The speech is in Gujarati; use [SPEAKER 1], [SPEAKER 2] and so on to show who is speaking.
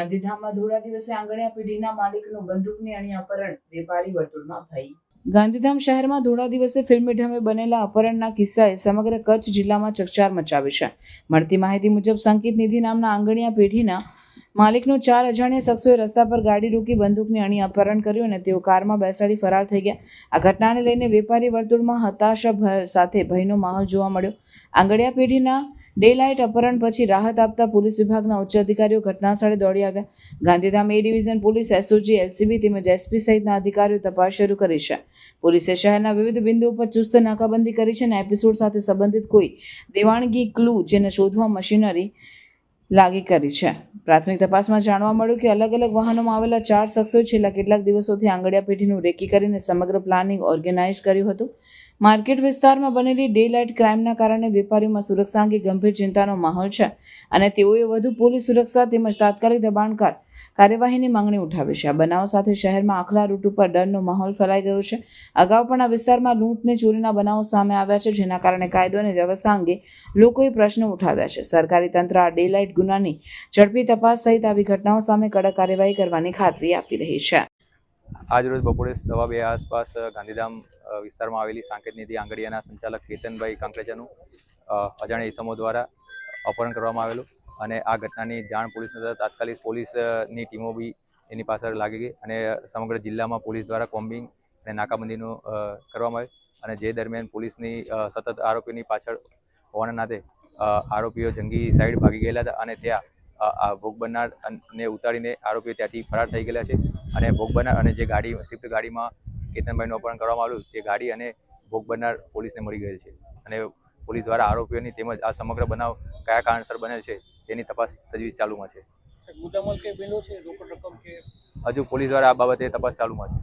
[SPEAKER 1] ગાંધીધામમાં ધોળા દિવસે આંગણિયા પેઢીના માલિકનું બંદૂકની અણી અપહરણ, વેપારી વર્તુળમાં ભય. ગાંધીધામ શહેરમાં ધોળા દિવસે ફિલ્મી ઢમે બનેલા અપહરણના કિસ્સાએ સમગ્ર કચ્છ જિલ્લામાં ચકચાર મચાવી છે. મળતી માહિતી મુજબ સંકિત નિધિ નામના આંગણિયા પેઢીના માલિકનું 4 અજાણ્યા શખ્સોએ રસ્તા પર ગાડી રોકી બંદૂકની અણી અપહરણ કર્યું અને તેઓ કારમાં બેસાડી ફરાર થઈ ગયા. આ ઘટનાને લઈને વેપારી વર્તુળમાં હતાશા સાથે ભયનો માહોલ જોવા મળ્યો. આંગણિયા પેઢીના ડે લાઇટ અપહરણ પછી રાહત આપતા પોલીસ વિભાગના ઉચ્ચ અધિકારીઓ ઘટનાસ્થળે દોડી આવ્યા. ગાંધીધામ એ ડિવિઝન પોલીસ, એસઓજી, એલસીબી તેમજ એસપી સહિતના અધિકારીઓ તપાસ શરૂ કરી છે. પોલીસે શહેરના વિવિધ બિંદુઓ પર ચુસ્ત નાકાબંધી કરી છે અને એપિસોડ સાથે સંબંધિત કોઈ દેવાણગી ક્લુ જેને શોધવા મશીનરી લાગી કરી છે. પ્રાથમિક તપાસમાં જાણવા મળ્યું કે અલગ અલગ વાહનોમાં આવેલા 4 શખ્સોએ છેલ્લા કેટલાક દિવસોથી આંગણિયા પેઢીનું રેકી કરીને સમગ્ર પ્લાનિંગ ઓર્ગેનાઇઝ કર્યું હતું. માર્કેટ વિસ્તારમાં બનેલી ડે લાઇટ ક્રાઇમના કારણે વેપારીઓમાં સુરક્ષા અંગે ગંભીર ચિંતાનો માહોલ છે અને તેઓએ વધુ પોલીસ સુરક્ષા તેમજ તાત્કાલિક દબાણકાર કાર્યવાહીની માંગણી ઉઠાવી છે. આ બનાવ સાથે શહેરમાં આખલા રૂટ ઉપર ડરનો માહોલ ફેલાઈ ગયો છે. અગાઉ પણ આ વિસ્તારમાં લૂંટને ચોરીના બનાવો સામે આવ્યા છે, જેના કારણે કાયદો અને વ્યવસ્થા અંગે લોકોએ પ્રશ્નો ઉઠાવ્યા છે. સરકારી તંત્ર આ ડે લાઇટ ગુનાની ઝડપી તપાસ સહિત આવી ઘટનાઓ સામે કડક કાર્યવાહી કરવાની ખાતરી આપી રહી છે.
[SPEAKER 2] આજ રોજ બપોરે 2:15 આસપાસ ગાંધીધામ વિસ્તારમાં આવેલી સંકેત નિધિ આંગણિયાના સંચાલક કેતનભાઈ કાંકરેજાનું અજાણ્યા ઇસમો દ્વારા અપહરણ કરવામાં આવેલું અને આ ઘટનાની જાણ પોલીસને થતાં તાત્કાલિક પોલીસની ટીમો બી એની પાછળ લાગી ગઈ અને સમગ્ર જિલ્લામાં પોલીસ દ્વારા કોમ્બિંગ અને નાકાબંધીનું કરવામાં આવ્યું અને જે દરમિયાન પોલીસની સતત આરોપીની પાછળ હોવાના નાતે આરોપીઓ જંગી સાઈડ ભાગી ગયેલા હતા અને ત્યાં ભોગ બનનારને ઉતારીને આરોપીઓ ત્યાંથી ફરાર થઈ ગયેલા છે અને ભોગ બનનાર અને જે ગાડી સ્વિફ્ટ ગાડીમાં કેતનભાઈનું અપહરણ કરવામાં આવ્યું તે ગાડી અને ભોગ બનનાર પોલીસને મળી ગયેલ છે અને પોલીસ દ્વારા આરોપીઓની તેમજ આ સમગ્ર બનાવ કયા કારણસર બનેલ છે તેની તપાસ તજવીજ ચાલુમાં છે. હજુ પોલીસ દ્વારા આ બાબતે તપાસ ચાલુમાં છે.